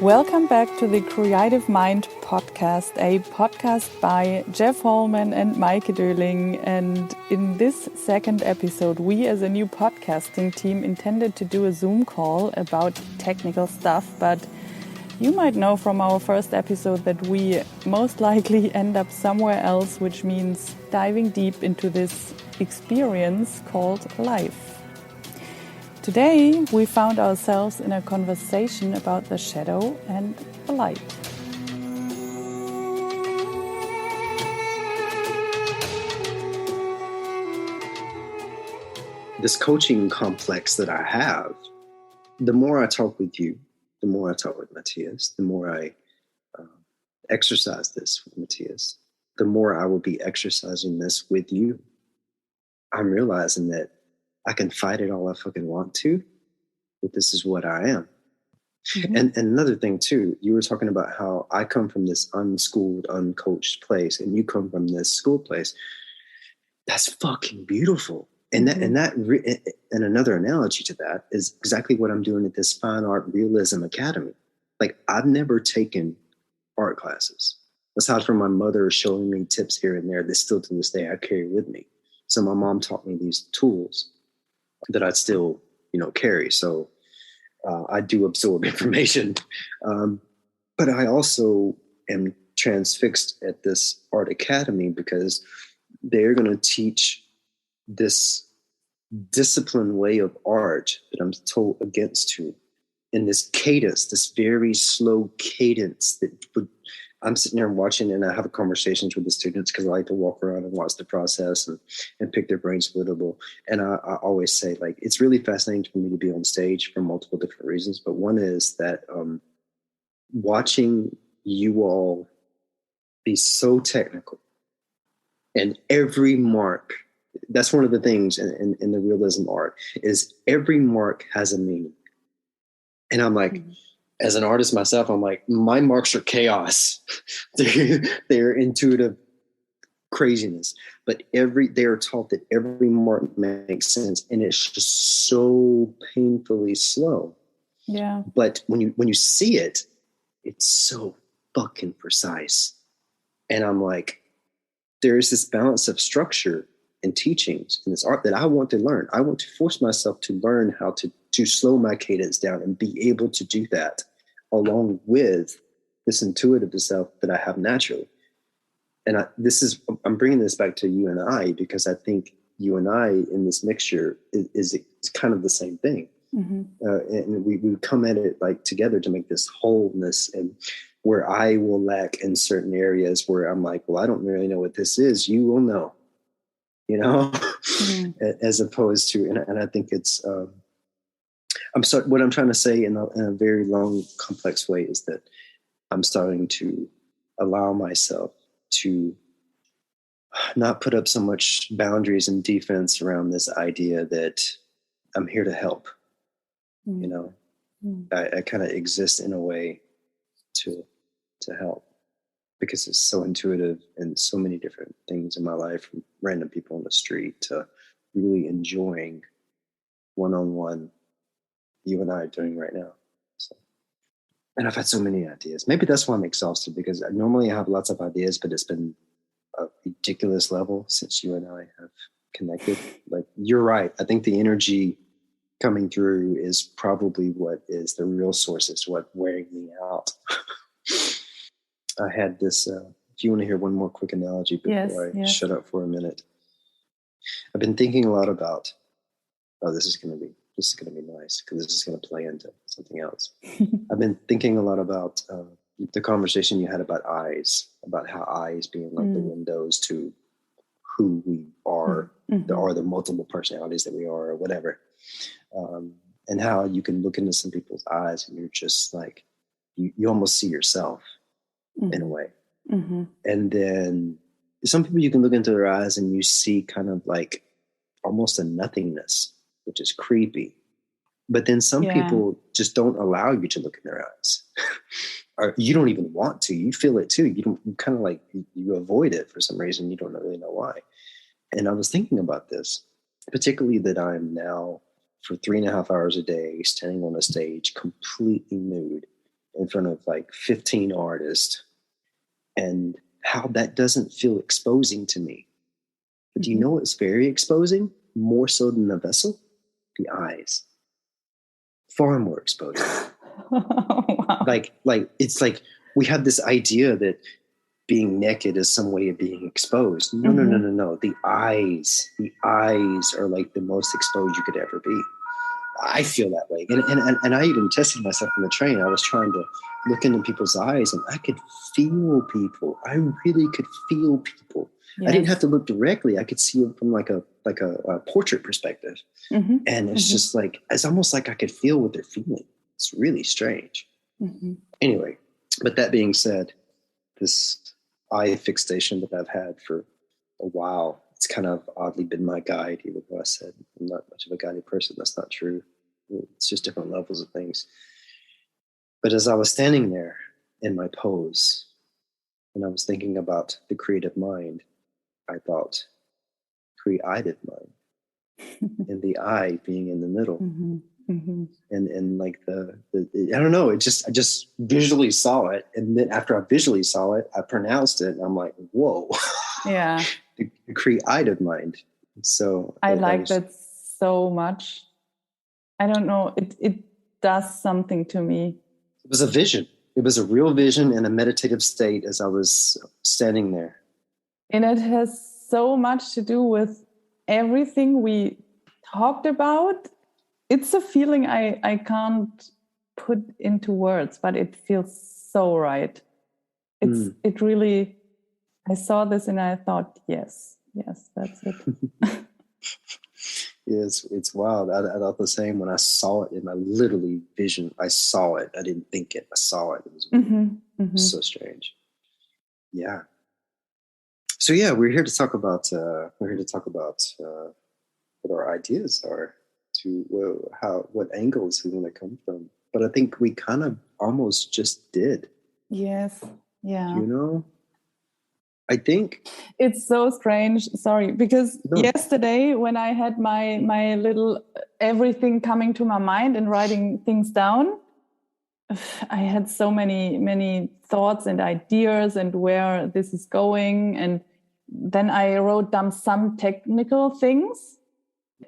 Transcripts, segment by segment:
Welcome back to the Creative Mind podcast, a podcast by Jeff Holman and Maike Döling. And in this second episode, we as a new podcasting team intended to do a Zoom call about technical stuff, but you might know from our first episode that we most likely end up somewhere else, which means diving deep into this experience called life. Today, we found ourselves in a conversation about the shadow and the light. This coaching complex that I have, the more I talk with you, the more I talk with Matthias, the more I exercise this with Matthias, the more I will be exercising this with you. I'm realizing that I can fight it all I fucking want to, but this is what I am. Mm-hmm. And another thing too, you were talking about how I come from this unschooled, uncoached place, and you come from this school place. That's fucking beautiful. And and another analogy to that is exactly what I'm doing at this Fine Art Realism Academy. Like, I've never taken art classes. Aside from my mother showing me tips here and there that still to this day I carry with me. So my mom taught me these tools that I still, carry. So I do absorb information. But I also am transfixed at this art academy because they're going to teach this disciplined way of art that I'm told against to, in this cadence, this very slow cadence that I'm sitting there watching, and I have conversations with the students because I like to walk around and watch the process and pick their brains a little. And I always say, like, it's really fascinating for me to be on stage for multiple different reasons. But one is that watching you all be so technical, and every mark, that's one of the things in the realism art, is every mark has a meaning. And I'm like, as an artist myself, I'm like, my marks are chaos. they're intuitive craziness. But they are taught that every mark makes sense, and it's just so painfully slow. Yeah. But when you see it, it's so fucking precise. And I'm like, there is this balance of structure and teachings in this art that I want to learn. I want to force myself to learn how to slow my cadence down and be able to do that along with this intuitive self that I have naturally. And I'm bringing this back to you and I, because I think you and I in this mixture is kind of the same thing. Mm-hmm. And we come at it like together to make this wholeness, and where I will lack in certain areas where I'm like, well, I don't really know what this is. You will know, mm-hmm. As opposed to, and I think it's, what I'm trying to say in a very long, complex way is that I'm starting to allow myself to not put up so much boundaries and defense around this idea that I'm here to help. I kind of exist in a way to help, because it's so intuitive and so many different things in my life, from random people on the street to really enjoying one-on-one you and I are doing right now. So, and I've had so many ideas. Maybe that's why I'm exhausted, because normally I have lots of ideas, but it's been a ridiculous level since you and I have connected. Like, you're right. I think the energy coming through is probably what is the real source, is what wearing me out. I had this, if you want to hear one more quick analogy before I shut up for a minute. I've been thinking a lot about, this is going to be nice, because this is going to play into something else. I've been thinking a lot about the conversation you had about eyes, about how eyes being like the windows to who we are, or the multiple personalities that we are, or whatever. And how you can look into some people's eyes and you're just like, you almost see yourself in a way. Mm-hmm. And then some people, you can look into their eyes and you see kind of like almost a nothingness, which is creepy. But then some people just don't allow you to look in their eyes. Or you don't even want to. You feel it too. You kind of like, you avoid it for some reason. You don't really know why. And I was thinking about this, particularly that I'm now for 3.5 hours a day standing on a stage completely nude in front of like 15 artists, and how that doesn't feel exposing to me. But do you know what's very exposing? More so than the vessel? The eyes. Far more exposing. Wow. Like it's like we have this idea that being naked is some way of being exposed. No. The eyes are like the most exposed you could ever be. I feel that way. And I even tested myself on the train. I was trying to look into people's eyes, and I could feel people. I really could feel people. Yes. I didn't have to look directly. I could see them from like a portrait perspective. And it's just like, it's almost like I could feel what they're feeling. It's really strange. Anyway, but that being said, this eye fixation that I've had for a while, it's kind of oddly been my guide, even though I said I'm not much of a guided person. That's not true. It's just different levels of things. But as I was standing there in my pose, and I was thinking about the creative mind, I thought creative mind, and the eye being in the middle. And like the I don't know, I just visually saw it, and then after I visually saw it, I pronounced it, and I'm like, whoa. Yeah. The creative mind. So I like that so much. I don't know, it does something to me. It was a vision. It was a real vision in a meditative state as I was standing there. And it has so much to do with everything we talked about. It's a feeling I can't put into words, but it feels so right. It really, I saw this and I thought, yes, that's it. Yes, it's wild. I thought the same when I saw it in my literally vision. I saw it. I didn't think it. I saw it. It was so strange. Yeah. So yeah, we're here to talk about what our ideas are, what angles we want to come from. But I think we kind of almost just did. Yes. Yeah. You know? I think it's so strange. Sorry, because yesterday when I had my little everything coming to my mind and writing things down, I had so many thoughts and ideas and where this is going. And then I wrote down some technical things.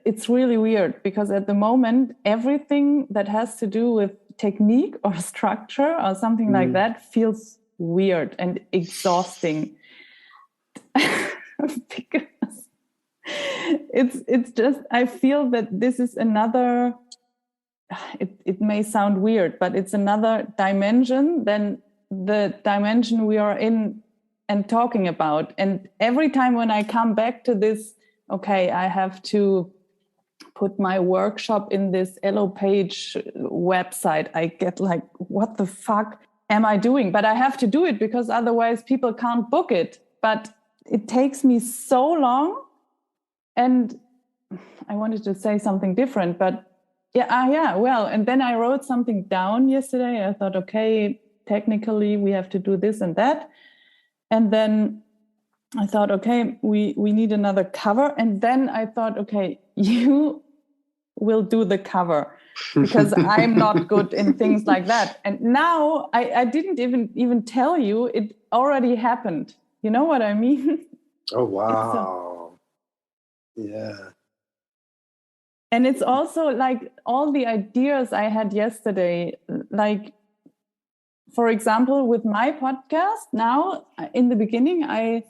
It's really weird because at the moment, everything that has to do with technique or structure or something like that feels weird and exhausting. Because it's just, I feel that this is another, it may sound weird, but it's another dimension than the dimension we are in and talking about. And every time when I come back to this, okay, I have to put my workshop in this Elo Page website, I get like, what the fuck am I doing? But I have to do it because otherwise people can't book it. But it takes me so long, and I wanted to say something different, but well, and then I wrote something down yesterday. I thought, okay, technically we have to do this and that. And then I thought, okay, we need another cover. And then I thought, okay, you will do the cover because I'm not good in things like that. And now I didn't even tell you, it already happened. You know what I mean? Oh, wow. Yeah. And it's also like all the ideas I had yesterday, like, for example, with my podcast now, in the beginning, I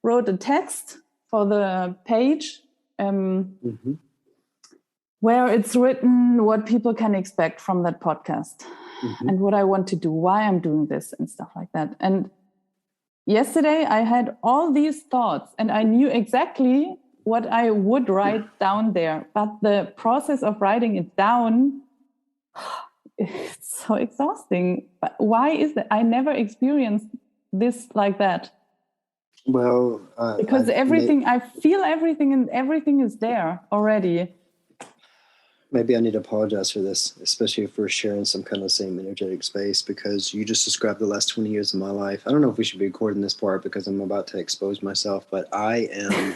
wrote a text for the page where it's written what people can expect from that podcast and what I want to do, why I'm doing this and stuff like that. And yesterday, I had all these thoughts and I knew exactly what I would write down there. But the process of writing it down, it's so exhausting. But why is that? I never experienced this like that. Well, because I feel everything and everything is there already. Maybe I need to apologize for this, especially if we're sharing some kind of same energetic space, because you just described the last 20 years of my life. I don't know if we should be recording this part because I'm about to expose myself, but I am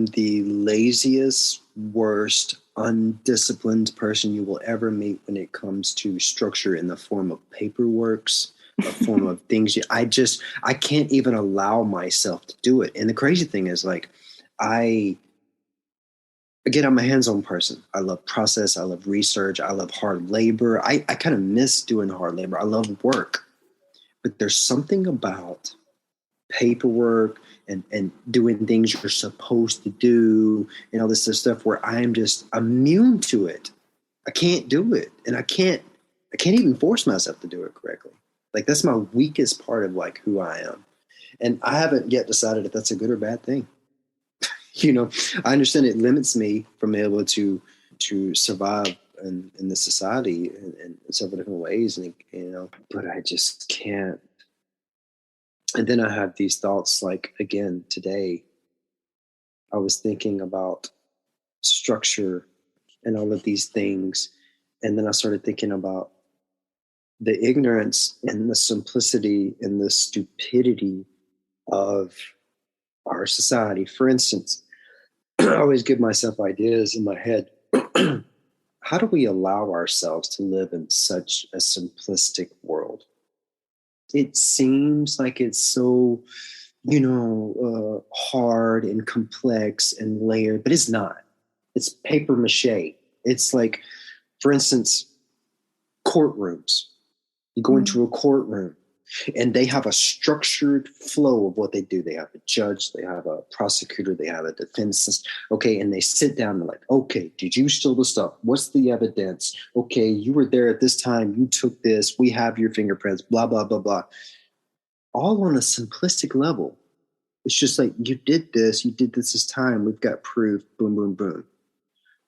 the laziest, worst undisciplined person you will ever meet when it comes to structure in the form of paperworks, a form of things. I can't even allow myself to do it. And the crazy thing is, like, I'm a hands-on person. I love process. I love research. I love hard labor. I kind of miss doing hard labor. I love work. But there's something about paperwork and doing things you're supposed to do and all this stuff where I'm just immune to it. I can't do it. And I can't even force myself to do it correctly. Like, that's my weakest part of, like, who I am. And I haven't yet decided if that's a good or bad thing. I understand it limits me from being able to survive in this society in several different ways, and but I just can't. And then I have these thoughts, like, again today, I was thinking about structure and all of these things, and then I started thinking about the ignorance and the simplicity and the stupidity of our society. For instance, I always give myself ideas in my head. How do we allow ourselves to live in such a simplistic world? It seems like it's so, hard and complex and layered, but it's not. It's paper mache. It's like, for instance, courtrooms. You go into a courtroom, and they have a structured flow of what they do. They have a judge, they have a prosecutor, they have a defense. Okay, and they sit down and like, okay, did you steal the stuff? What's the evidence? Okay, you were there at this time. You took this. We have your fingerprints, blah, blah, blah, blah. All on a simplistic level. It's just like, you did this time. We've got proof, boom, boom, boom.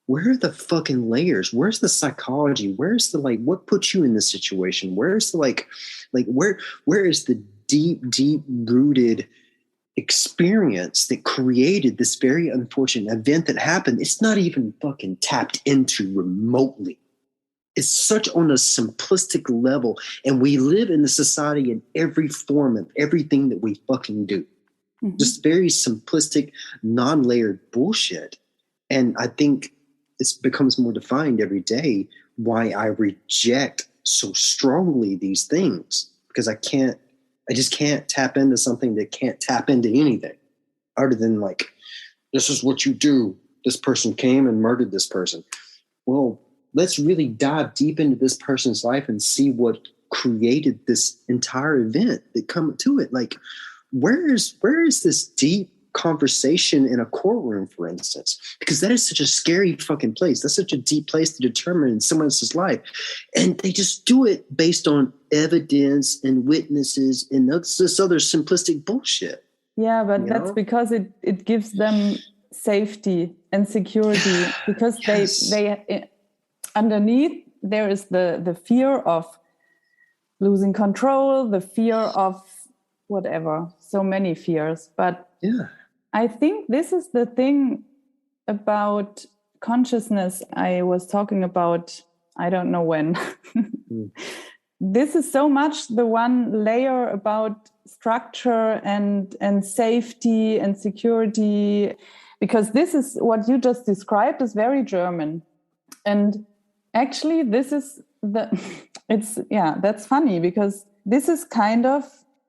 Where are the fucking layers? Where's the psychology? Where's the, like, what put you in this situation? Where's the, where is the deep rooted experience that created this very unfortunate event that happened? It's not even fucking tapped into remotely. It's such on a simplistic level. And we live in the society in every form of everything that we fucking do. Mm-hmm. Just very simplistic, non-layered bullshit. And I think it becomes more defined every day why I reject so strongly these things, because I just can't tap into something that can't tap into anything other than, like, this is what you do. This person came and murdered this person. Well, let's really dive deep into this person's life and see what created this entire event that come to it. Like, where is this deep conversation in a courtroom, for instance? Because that is such a scary fucking place. That's such a deep place to determine someone else's life. And they just do it based on evidence and witnesses and this other simplistic bullshit. Yeah, but that's because it gives them safety and security, because they underneath there is the fear of losing control, the fear of whatever, so many fears. But yeah, I think this is the thing about consciousness I was talking about, I don't know when. This is so much the one layer about structure and safety and security, because this is what you just described is very German. And actually this is that's funny, because this is kind of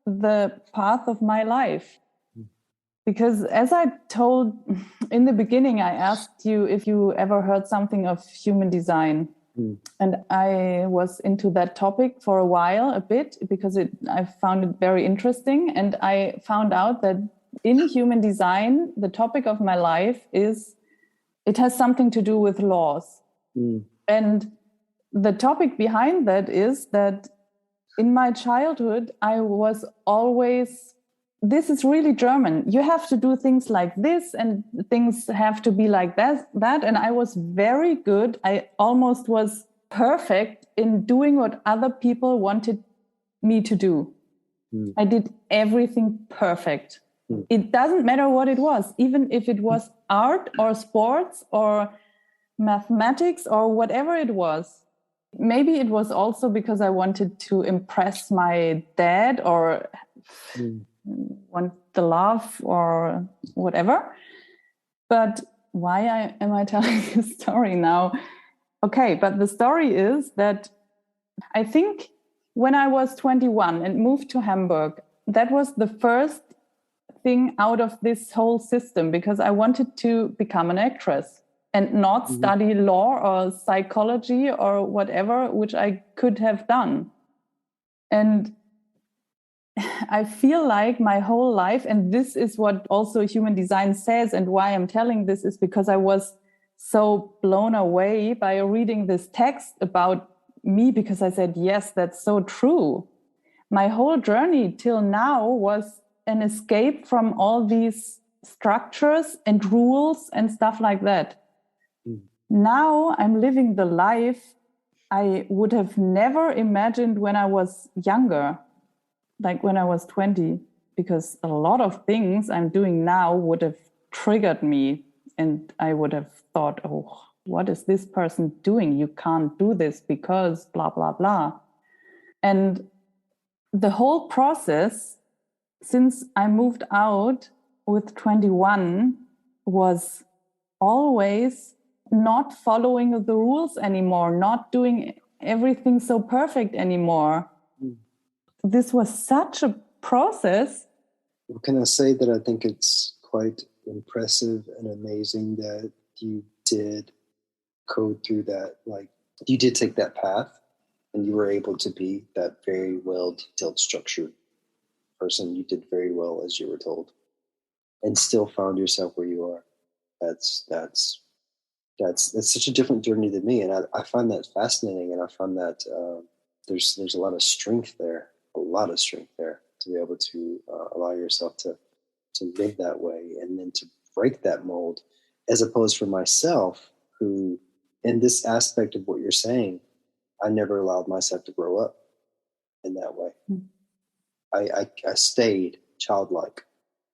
the path of my life. Because as I told in the beginning, I asked you if you ever heard something of human design. And I was into that topic for a while, a bit, because I found it very interesting. And I found out that in human design, the topic of my life it has something to do with laws. And the topic behind that is that in my childhood, I was always, this is really German. You have to do things like this and things have to be like that. And I was very good. I almost was perfect in doing what other people wanted me to do. I did everything perfect. It doesn't matter what it was, even if it was art or sports or mathematics or whatever it was. Maybe it was also because I wanted to impress my dad or want the love or whatever. But am I telling this story now? Okay, but the story is that I think when I was 21 and moved to Hamburg, that was the first thing out of this whole system, because I wanted to become an actress and not study law or psychology or whatever, which I could have done. And I feel like my whole life, and this is what also human design says, and why I'm telling this is because I was so blown away by reading this text about me, because I said, yes, that's so true. My whole journey till now was an escape from all these structures and rules and stuff like that. Now I'm living the life I would have never imagined when I was younger, like when I was 20, because a lot of things I'm doing now would have triggered me, and I would have thought, oh, what is this person doing? You can't do this because blah, blah, blah. And the whole process since I moved out with 21 was always not following the rules anymore, not doing everything so perfect anymore. This was such a process. Well, can I say that I think it's quite impressive and amazing that you did go through that, like you did take that path and you were able to be that very well detailed structured person. You did very well as you were told and still found yourself where you are. That's such a different journey than me. And I find that fascinating. And I find that there's a lot of strength there, to be able to allow yourself to live that way and then to break that mold, as opposed for myself, who in this aspect of what you're saying, I never allowed myself to grow up in that way. I stayed childlike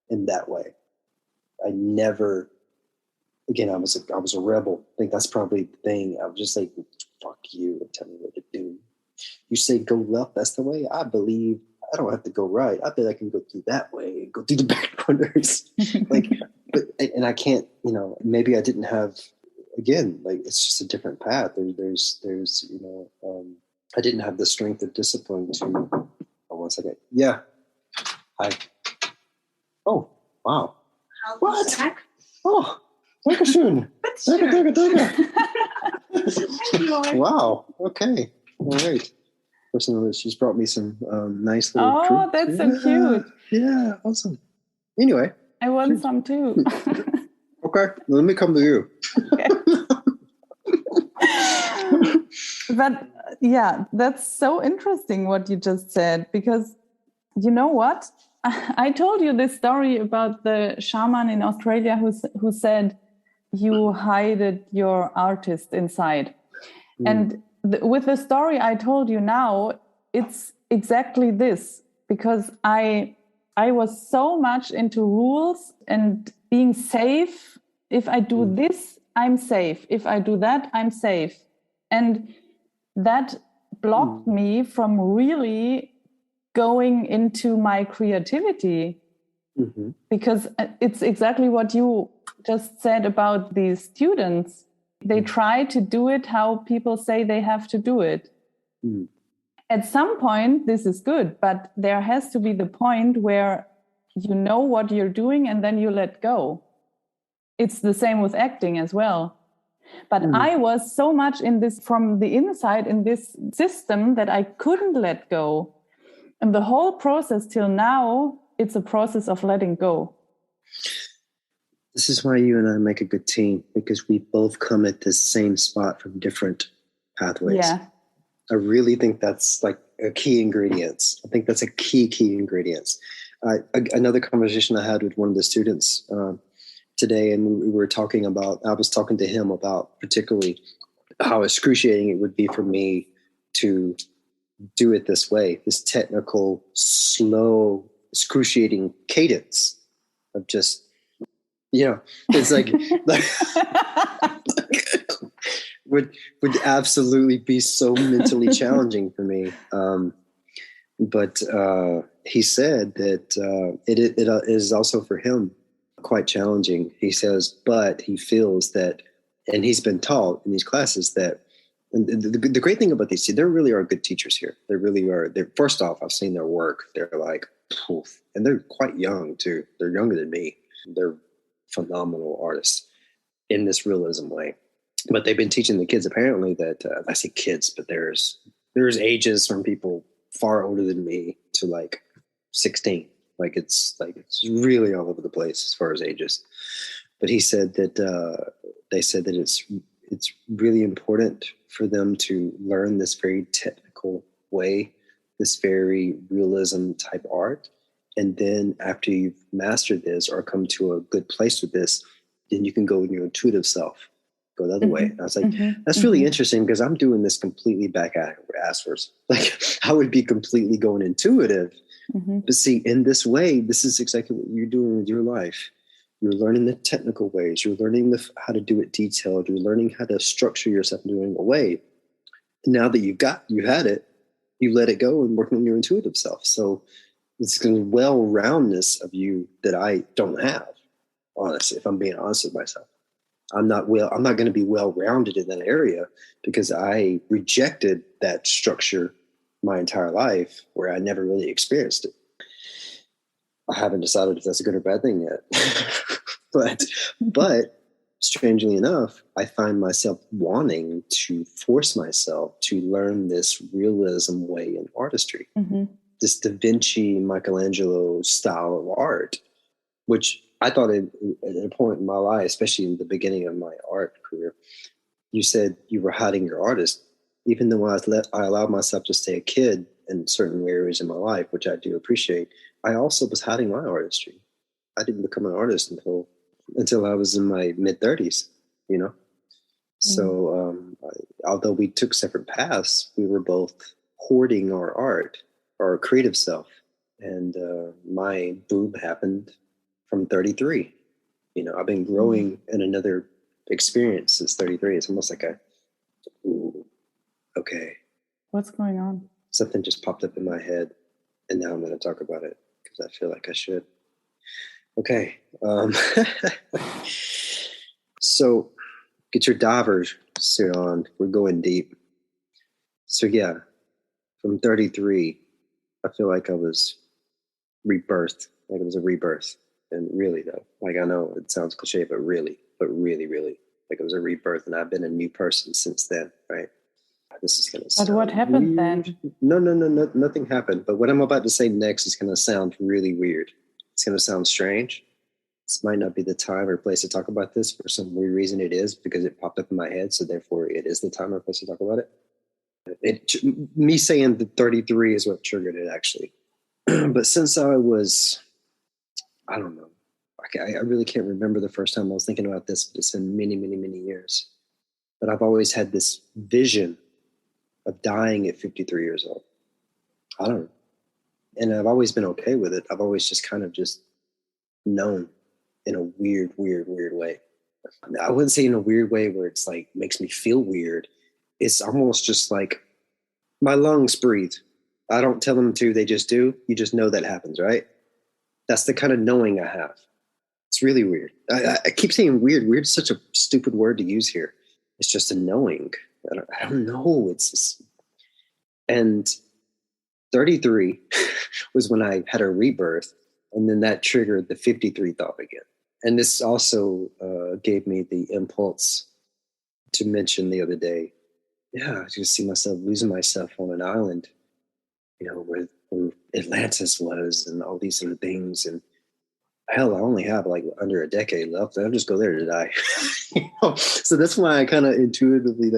in that way. I never, again, I was a rebel. I think that's probably the thing. I was just like, fuck you and tell me what to do. You say go left, that's the way. I believe I don't have to go right. I bet I can go through that way and go through the back corners. And I can't, maybe I didn't have, again, like it's just a different path. There's I didn't have the strength of discipline to, one second. Yeah. Hi. Oh, wow. What? Oh, danke schön. Danke. Wow. Okay. All right. She's brought me some nice little treats. Oh, that's so cute. Yeah, awesome. Anyway. I want some too. Okay, let me come to you. Okay. But yeah, that's so interesting what you just said, because you know what? I told you this story about the shaman in Australia who said you hide your artist inside. And with the story I told you now, it's exactly this, because I was so much into rules and being safe. If I do this, I'm safe. If I do that, I'm safe. And that blocked me from really going into my creativity, because it's exactly what you just said about these students. They try to do it how people say they have to do it. At some point, this is good, but there has to be the point where you know what you're doing and then you let go. It's the same with acting as well. But I was so much in this, from the inside, in this system, that I couldn't let go. And the whole process till now, it's a process of letting go. This is why you and I make a good team, because we both come at this same spot from different pathways. Yeah. I really think that's like a key ingredient. I think that's a key ingredients. Another conversation I had with one of the students today, and we were talking about, I was talking to him about particularly how excruciating it would be for me to do it this way, this technical, slow, excruciating cadence of just, it's like would absolutely be so mentally challenging for me. But he said that it is also for him quite challenging. He says, but he feels that, and he's been taught in these classes that, and the great thing about these, there really are good teachers here. There really are. They're, first off, I've seen their work. They're like, poof, and they're quite young too. They're younger than me. They're phenomenal artists in this realism way. But they've been teaching the kids apparently that, I say kids, but there's ages from people far older than me to like 16. It's really all over the place as far as ages. But he said that they said that it's really important for them to learn this very technical way, this very realism type art. And then after you've mastered this or come to a good place with this, then you can go in your intuitive self, go the other way. And I was like, that's really interesting because I'm doing this completely back-asswards. Like I would be completely going intuitive. But see, in this way, this is exactly what you're doing with your life. You're learning the technical ways. You're learning how to do it detailed. You're learning how to structure yourself in doing a way. Now that you've had it, you let it go and work on your intuitive self. So it's a well-roundness of you that I don't have, honestly, if I'm being honest with myself. I'm not going to be well-rounded in that area because I rejected that structure my entire life where I never really experienced it. I haven't decided if that's a good or bad thing yet. but strangely enough, I find myself wanting to force myself to learn this realism way in artistry, this Da Vinci, Michelangelo style of art, which I thought at a point in my life, especially in the beginning of my art career, you said you were hiding your artist. Even though I allowed myself to stay a kid in certain areas in my life, which I do appreciate, I also was hiding my artistry. I didn't become an artist until I was in my mid-30s, you know? So although we took separate paths, we were both hoarding our art, our creative self. And my boom happened from 33. You know, I've been growing in another experience since 33. It's almost like okay. What's going on? Something just popped up in my head, and now I'm going to talk about it because I feel like I should. Okay. So get your diver suit on. We're going deep. So yeah, from 33, I feel like I was rebirthed. Like it was a rebirth. And really though, like I know it sounds cliche, but really, like it was a rebirth, and I've been a new person since then, right? This is going to sound But what happened weird. then? No, nothing happened. But what I'm about to say next is going to sound really weird. It's going to sound strange. This might not be the time or place to talk about this. For some weird reason it is, because it popped up in my head. So therefore it is the time or place to talk about it. Me saying the 33 is what triggered it, actually. But since I was, I don't know. I really can't remember the first time I was thinking about this, but it's been many, many, many years. But I've always had this vision of dying at 53 years old. I don't know. And I've always been okay with it. I've always just kind of just known in a weird way. I wouldn't say in a weird way where it's like makes me feel weird. It's almost just like my lungs breathe. I don't tell them to, they just do. You just know that happens, right? That's the kind of knowing I have. It's really weird. I keep saying weird. Weird is such a stupid word to use here. It's just a knowing. I don't know. It's just, and 33 was when I had a rebirth, and then that triggered the 53 thought again. And this also gave me the impulse to mention the other day, I just see myself losing myself on an island, you know, where Atlantis was and all these sort of things. And hell, I only have like under a decade left. I'll just go there to die. You know? So that's why I kind of intuitively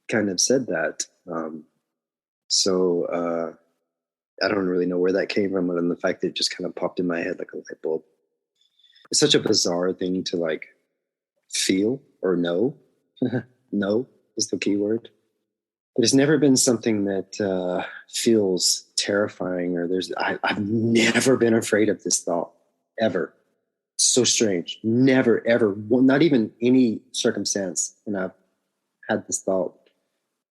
kind of said that. I don't really know where that came from, other than the fact that it just kind of popped in my head like a light bulb. It's such a bizarre thing to like feel or know. Know is the key word. But it's never been something that feels terrifying, or I've never been afraid of this thought, ever. It's so strange. Never, ever, not even any circumstance. And I've had this thought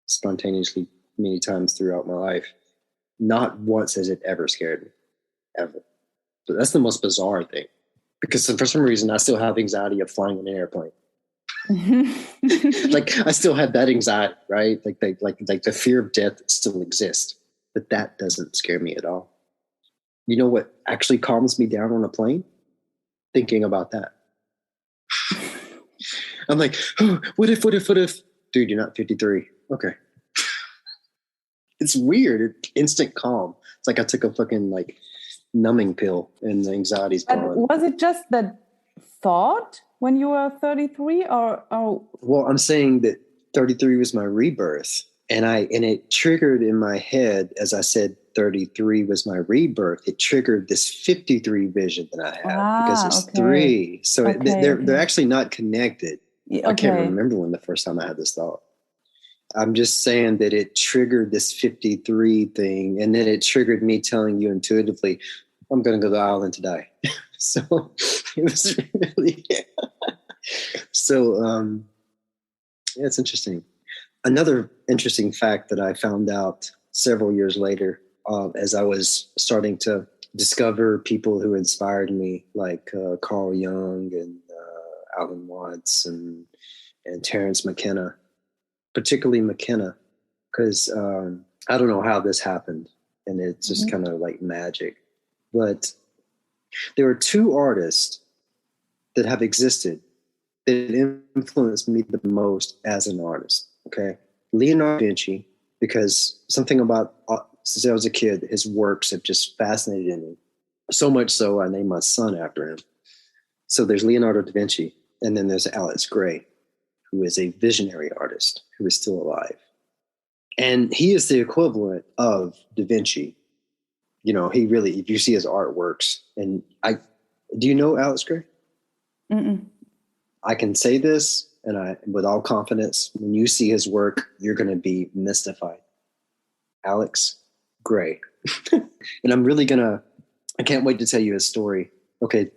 spontaneously many times throughout my life. Not once has it ever scared me, ever. So that's the most bizarre thing. because for some reason I still have anxiety of flying in an airplane. Mm-hmm. Like I still have that anxiety, right? Like the fear of death still exists, but that doesn't scare me at all. You know what actually calms me down on a plane? Thinking about that. I'm like, oh, what if? Dude, you're not 53. Okay. It's weird. Instant calm. It's like I took a fucking like numbing pill and the anxiety's gone. Was it just that thought when you were 33 or Well, I'm saying that 33 was my rebirth, and it triggered in my head as I said 33 was my rebirth. It triggered this 53 vision that I have because it's three. So they're actually not connected. I can't remember when the first time I had this thought. I'm just saying that it triggered this 53 thing, and then it triggered me telling you intuitively, I'm going to go to the island to die. So it was really, so yeah, it's interesting. Another interesting fact that I found out several years later, as I was starting to discover people who inspired me, like Carl Jung and Alan Watts and Terence McKenna, particularly McKenna, because I don't know how this happened, and it's just kind of like magic. But there are two artists that have existed that influenced me the most as an artist. Okay, Leonardo da Vinci, because something about since I was a kid, his works have just fascinated me. So much so, I named my son after him. So there's Leonardo da Vinci, and then there's Alex Gray, who is a visionary artist who is still alive. And he is the equivalent of Da Vinci. You know, he really, if you see his artworks, and do you know Alex Gray? Mm-mm. I can say this, and with all confidence, when you see his work, you're going to be mystified. Alex Gray. And I can't wait to tell you his story. Okay,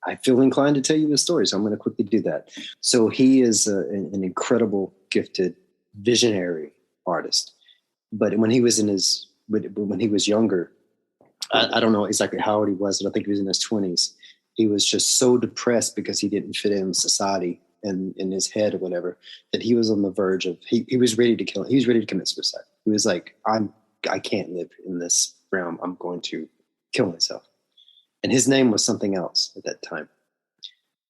I feel inclined to tell you his story, so I'm going to quickly do that. So he is an incredible, gifted, visionary artist. But when he was when he was younger, I don't know exactly how old he was, but I think he was in his 20s. He was just so depressed because he didn't fit in society and in his head or whatever, that he was on the verge of, he was ready to kill. He was ready to commit suicide. He was like, I can't live in this realm. I'm going to kill myself. And his name was something else at that time.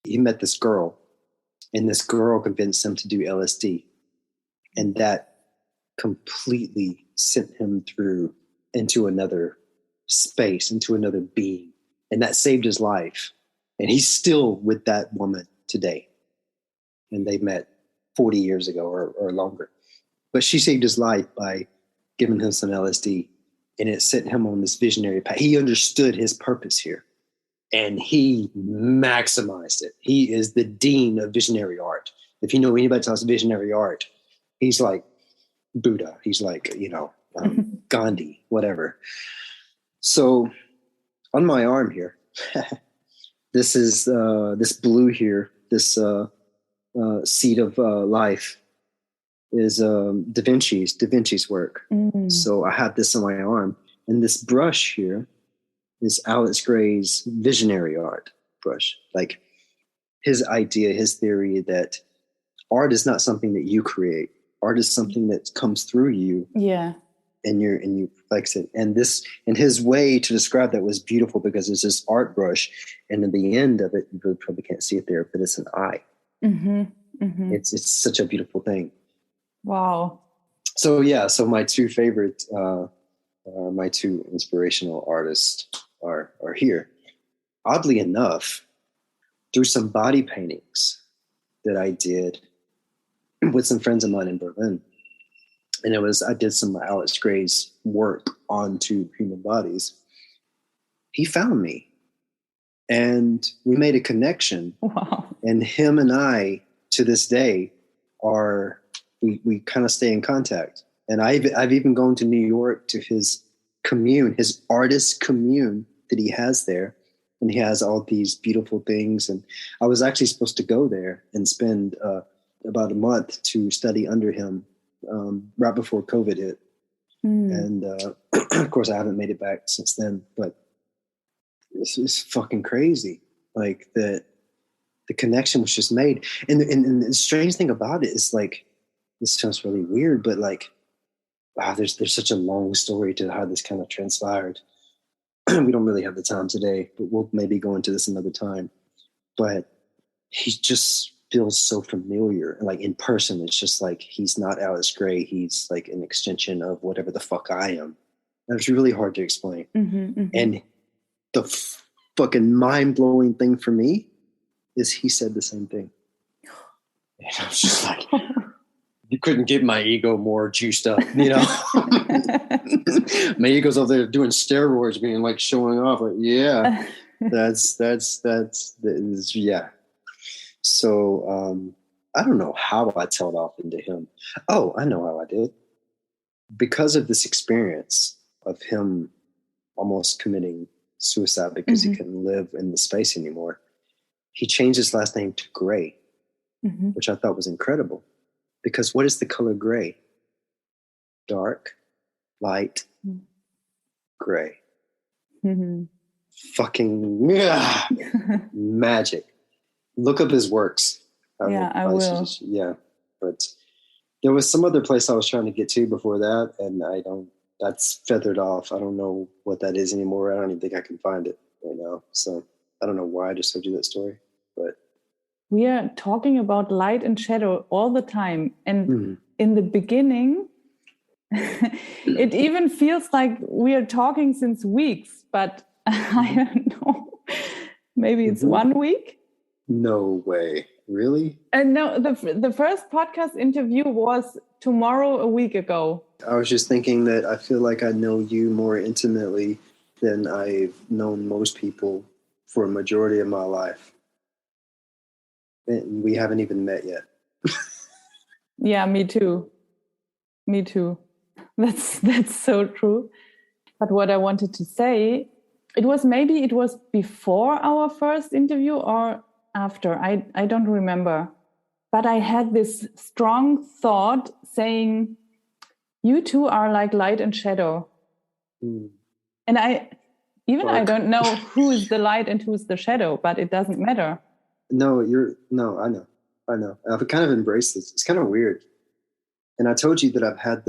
He met this girl, and this girl convinced him to do LSD. And that completely sent him through into another space, into another being. And that saved his life. And he's still with that woman today. And they met 40 years ago or longer. But she saved his life by giving him some LSD. And it sent him on this visionary path. He understood his purpose here. And he maximized it. He is the dean of visionary art. If you know anybody talks visionary art, he's like Buddha. He's like, Gandhi, whatever. So on my arm here, this is this blue here, this seed of life is Da Vinci's work. Mm. So I have this on my arm. And this brush here is Alex Gray's visionary art brush. Like his idea, his theory that art is not something that you create. Art is something that comes through you. Yeah. And you flex it. And his way to describe that was beautiful because it's this art brush. And at the end of it, you probably can't see it there, but it's an eye. Mm-hmm. Mm-hmm. It's such a beautiful thing. Wow. So yeah, so my two favorite, my two inspirational artists are here. Oddly enough, through some body paintings that I did with some friends of mine in Berlin. And I did some of Alex Gray's work onto human bodies. He found me and we made a connection. Wow. And him and I, to this day, we kind of stay in contact. And I've even gone to New York to his commune, his artist commune that he has there. And he has all these beautiful things. And I was actually supposed to go there and spend about a month to study under him right before COVID hit. Mm. And of course, I haven't made it back since then. But this is fucking crazy. like that the connection was just made. And the strange thing about it is like, this sounds really weird, but like, wow, there's such a long story to how this kind of transpired. We don't really have the time today, but we'll maybe go into this another time. But he just feels so familiar. Like in person, it's just like he's not Alice Gray. He's like an extension of whatever the fuck I am. And it's really hard to explain. And the fucking mind-blowing thing for me is he said the same thing. And I was just like, you couldn't get my ego more juiced up, you know? My ego's over there doing steroids, being like showing off. Like, yeah, that's yeah. So I don't know how I tailed off into him. Oh, I know how I did. Because of this experience of him almost committing suicide because he couldn't live in the space anymore, he changed his last name to Gray, which I thought was incredible. Because what is the color gray? Dark, light, gray. Fucking magic. Look up his works. I will. Yeah, but there was some other place I was trying to get to before that, and that's feathered off. I don't know what that is anymore. I don't even think I can find it right now. So I don't know why I just told you that story, but we are talking about light and shadow all the time. And in the beginning, it even feels like we are talking since weeks, but I don't know. Maybe it's 1 week. No way. Really? And no, the first podcast interview was tomorrow a week ago. I was just thinking that I feel like I know you more intimately than I've known most people for a majority of my life. And we haven't even met yet. Yeah, me too. Me too. That's so true. But what I wanted to say, it was before our first interview or after. I don't remember. But I had this strong thought saying, you two are like light and shadow. And I don't know who is the light and who's the shadow, but it doesn't matter. No, I know. I've kind of embraced this. It's kind of weird. And I told you that I had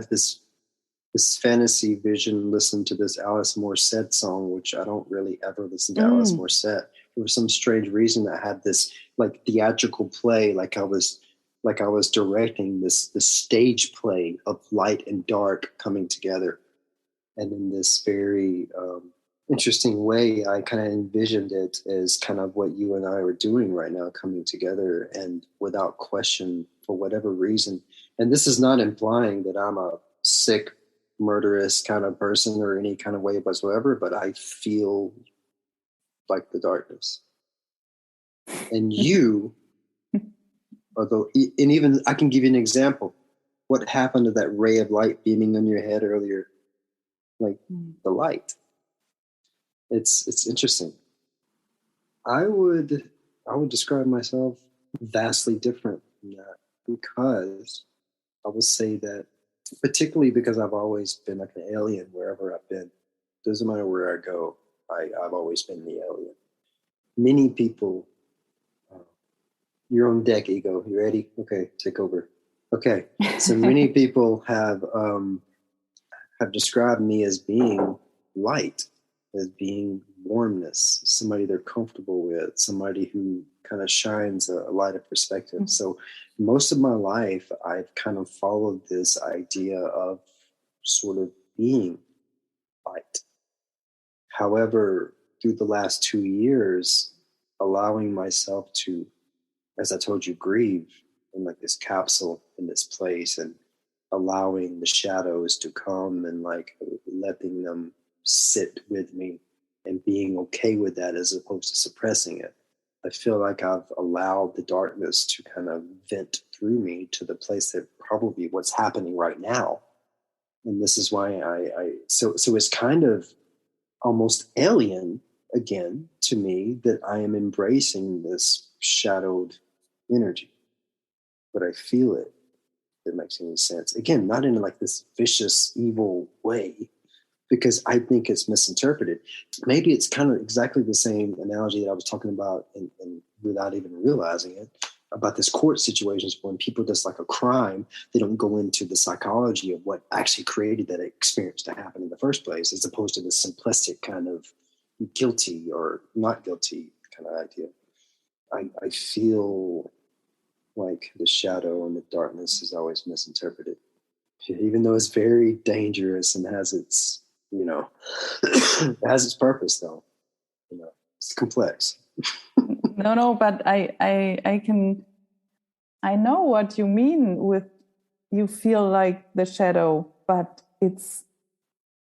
this fantasy vision, listen to this Alice Morissette song, which I don't really ever listen to Alice Morissette. For some strange reason, I had this like theatrical play, like I was directing this stage play of light and dark coming together. And in this very interesting way, I kind of envisioned it as kind of what you and I are doing right now, coming together, and without question, for whatever reason. And this is not implying that I'm a sick, murderous kind of person or any kind of way whatsoever, but I feel like the darkness. And you, and even I can give you an example. What happened to that ray of light beaming on your head earlier? Like the light. It's interesting. I would describe myself vastly different than that, because I would say that, particularly because I've always been like an alien wherever I've been. Doesn't matter where I go, I've always been the alien. Many people, you're on deck, ego. You ready? Okay, take over. Okay, so many people have described me as being light, as being warmness, somebody they're comfortable with, somebody who kind of shines a light of perspective. So most of my life, I've kind of followed this idea of sort of being light. However, through the last 2 years, allowing myself to, as I told you, grieve in like this capsule in this place, and allowing the shadows to come and like letting them sit with me and being okay with that as opposed to suppressing it. I feel like I've allowed the darkness to kind of vent through me to the place that probably what's happening right now. And this is why so it's kind of almost alien again to me that I am embracing this shadowed energy, but I feel it. If it makes any sense. Again, not in like this vicious, evil way, because I think it's misinterpreted. Maybe it's kind of exactly the same analogy that I was talking about, and without even realizing it, about this court situations when people just like a crime, they don't go into the psychology of what actually created that experience to happen in the first place, as opposed to the simplistic kind of guilty or not guilty kind of idea. I feel like the shadow and the darkness is always misinterpreted, even though it's very dangerous and has its, it has its purpose though. It's complex. No, but I know what you mean with you feel like the shadow, but it's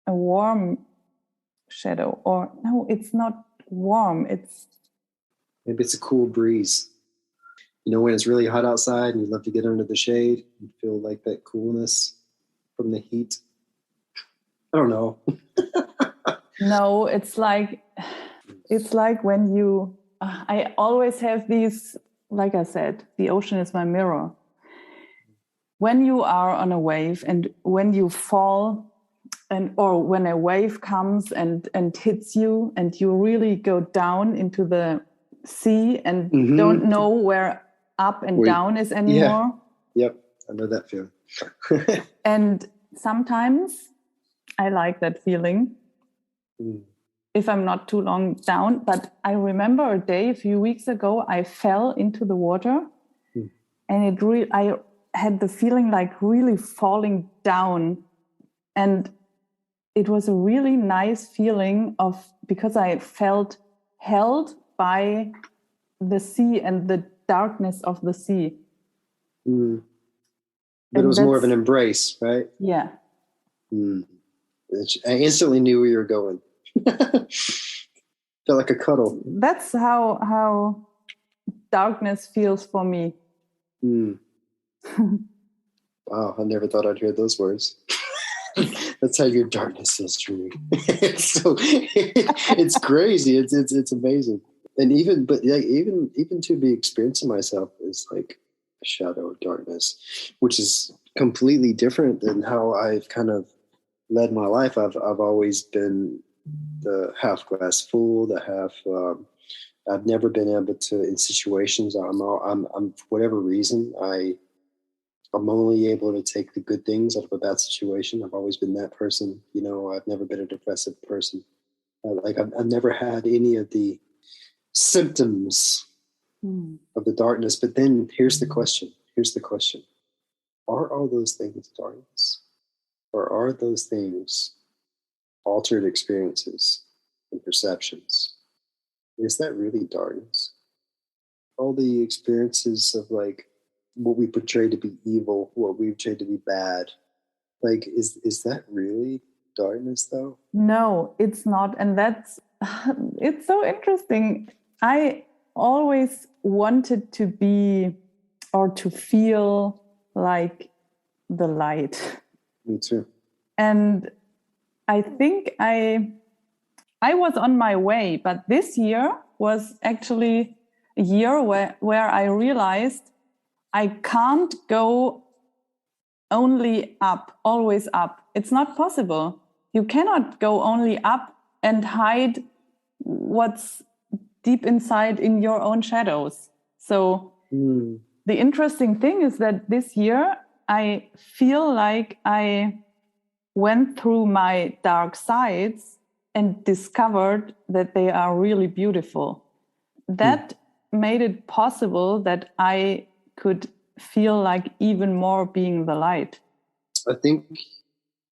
a warm shadow, or no, it's not warm. Maybe it's a cool breeze. When it's really hot outside and you love to get under the shade, you feel like that coolness from the heat. I don't know. No, it's like when you, I always have these, like I said, the ocean is my mirror. When you are on a wave and when you fall, or when a wave comes and hits you and you really go down into the sea and don't know where up and down is anymore. Yeah. Yep, I know that feeling. And sometimes I like that feeling if I'm not too long down. But I remember a day a few weeks ago, I fell into the water and I had the feeling like really falling down. And it was a really nice feeling because I felt held by the sea and the darkness of the sea. But it was more of an embrace, right? Yeah. I instantly knew where you were going. Felt like a cuddle. That's how darkness feels for me. Wow, I never thought I'd hear those words. That's how your darkness feels to me. It's crazy. It's amazing. And even to be experiencing myself is like a shadow of darkness, which is completely different than how I've kind of led my life. I've always been the half glass full, the half. I've never been able to, in situations. I'm for whatever reason, I'm only able to take the good things out of a bad situation. I've always been that person. I've never been a depressive person. I've never had any of the symptoms of the darkness. But then here's the question. Are all those things darkness? Or are those things altered experiences and perceptions? Is that really darkness? All the experiences of like what we portray to be evil, what we portray to be bad, like is that really darkness though? No, it's not. And it's so interesting. I always wanted to be or to feel like the light. Me too. And I think I was on my way, but this year was actually a year where I realized I can't go only up, always up. It's not possible. You cannot go only up and hide what's deep inside in your own shadows. So the interesting thing is that this year I feel like I went through my dark sides and discovered that they are really beautiful. That made it possible that I could feel like even more being the light. I think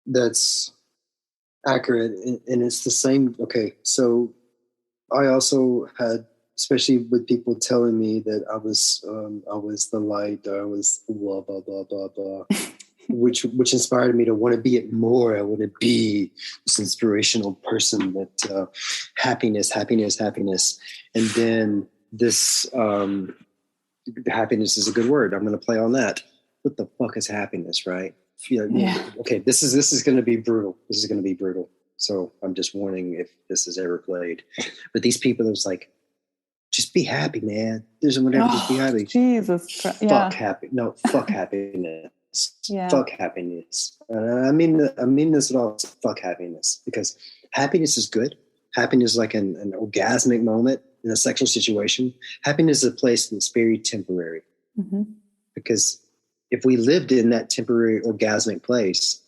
that's accurate. And it's the same. Okay. So I also had, especially with people telling me that I was the light, or I was blah, blah, blah, blah, blah, which inspired me to want to be it more. I want to be this inspirational person that happiness. And then this, happiness is a good word. I'm going to play on that. What the fuck is happiness, right? Okay, this is going to be brutal. So I'm just warning if this is ever played. But these people, it was like, just be happy, man. There's whatever, just be happy. Jesus Christ. Fuck happy. No, fuck happiness. Yeah. Fuck happiness. I mean this at all. Fuck happiness, because happiness is good. Happiness is like an orgasmic moment in a sexual situation. Happiness is a place that's very temporary. Mm-hmm. Because if we lived in that temporary orgasmic place,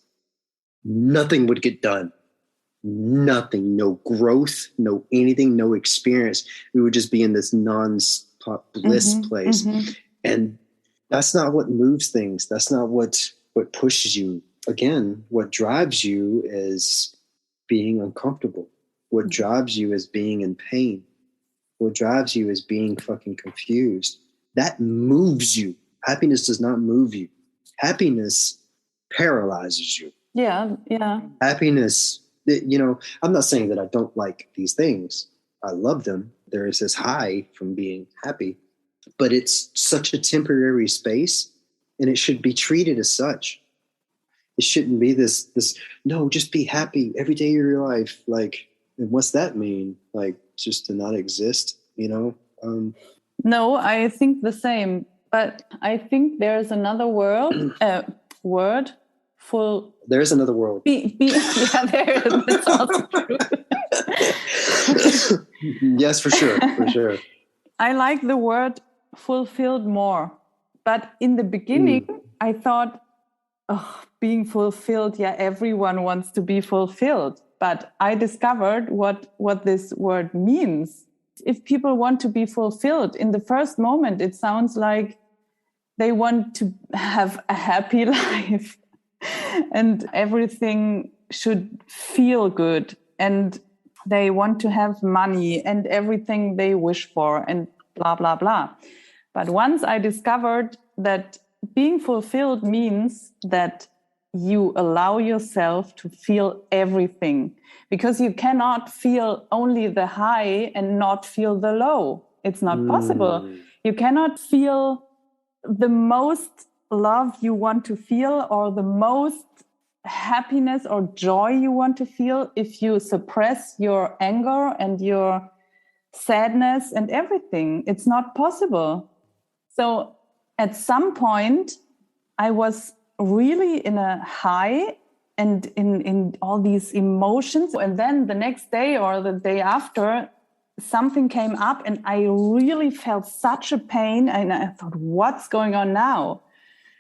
nothing would get done. Nothing, no growth, no anything, no experience. We would just be in this non-stop bliss place. Mm-hmm. And that's not what moves things. That's not what pushes you. Again, what drives you is being uncomfortable. What drives you is being in pain. What drives you is being fucking confused. That moves you. Happiness does not move you. Happiness paralyzes you. Yeah. Happiness, I'm not saying that I don't like these things. I love them. There is this high from being happy, but it's such a temporary space, and it should be treated as such. It shouldn't be this, no, just be happy every day of your life. Like, and what's that mean? Like, just to not exist, No, I think the same. But I think there's another word full. There's another world. Yeah, there is. That's also true. Yes, for sure. I like the word fulfilled more. But in the beginning, I thought, being fulfilled, yeah, everyone wants to be fulfilled. But I discovered what this word means. If people want to be fulfilled, in the first moment, it sounds like they want to have a happy life and everything should feel good. And they want to have money and everything they wish for and blah, blah, blah. But once I discovered that being fulfilled means that you allow yourself to feel everything, because you cannot feel only the high and not feel the low. It's not possible. You cannot feel the most love you want to feel or the most happiness or joy you want to feel if you suppress your anger and your sadness and everything. It's not possible. So at some point, I was really in a high and in all these emotions. And then the next day or the day after, something came up and I really felt such a pain. And I thought, what's going on now?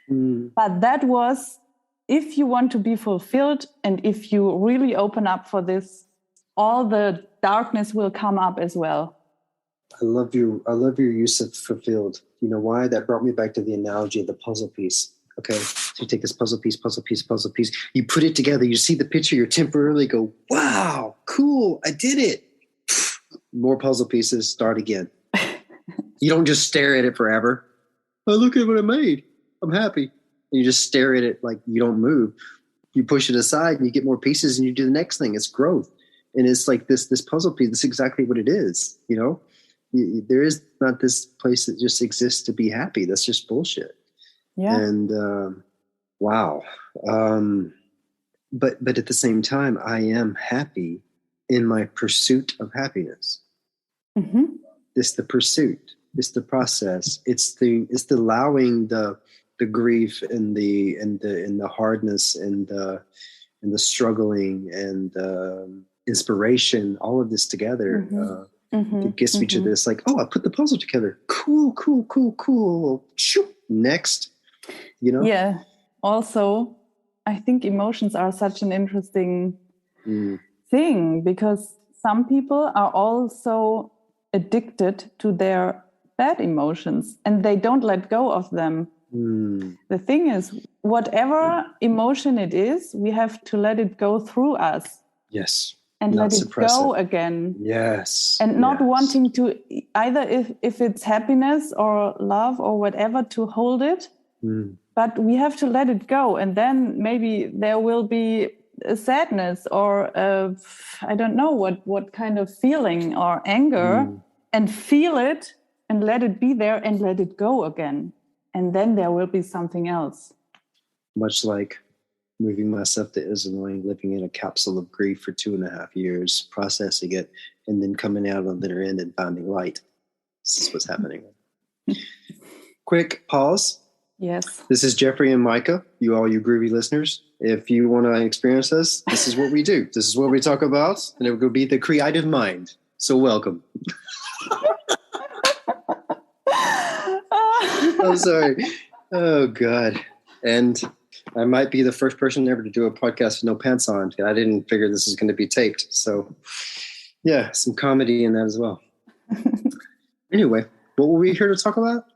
But that was, if you want to be fulfilled and if you really open up for this, all the darkness will come up as well. I love your use of fulfilled. You know why? That brought me back to the analogy of the puzzle piece. Okay, so you take this puzzle piece, you put it together, you see the picture, you temporarily go, wow, cool, I did it. More puzzle pieces, start again. You don't just stare at it forever. Oh, look at what I made. I'm happy. And you just stare at it like you don't move. You push it aside and you get more pieces and you do the next thing. It's growth. And it's like this puzzle piece. That's exactly what it is, There is not this place that just exists to be happy. That's just bullshit. Yeah. And wow. But at the same time, I am happy in my pursuit of happiness. Mm-hmm. It's the pursuit. It's the process. It's the allowing the grief and the hardness and the struggling and inspiration. All of this together. It gets me to this, like, oh, I put the puzzle together. Cool. Shoop. Next, Yeah. Also, I think emotions are such an interesting thing, because some people are also addicted to their bad emotions and they don't let go of them. The thing is, whatever emotion it is, we have to let it go through us. Yes. And let it go again. Yes. And not wanting to, either if it's happiness or love or whatever, to hold it. But we have to let it go. And then maybe there will be a sadness or I don't know what kind of feeling or anger, and feel it and let it be there and let it go again. And then there will be something else. Much like moving myself to Illinois, living in a capsule of grief for 2.5 years, processing it, and then coming out on the other end and finding light. This is what's happening. Quick pause. Yes. This is Jeffrey and Micah, you groovy listeners. If you want to experience us, this is what we do. This is what we talk about, and it will be the creative mind. So welcome. I'm sorry. Oh, God. And I might be the first person ever to do a podcast with no pants on. I didn't figure this is going to be taped. So, yeah, some comedy in that as well. Anyway, what were we here to talk about?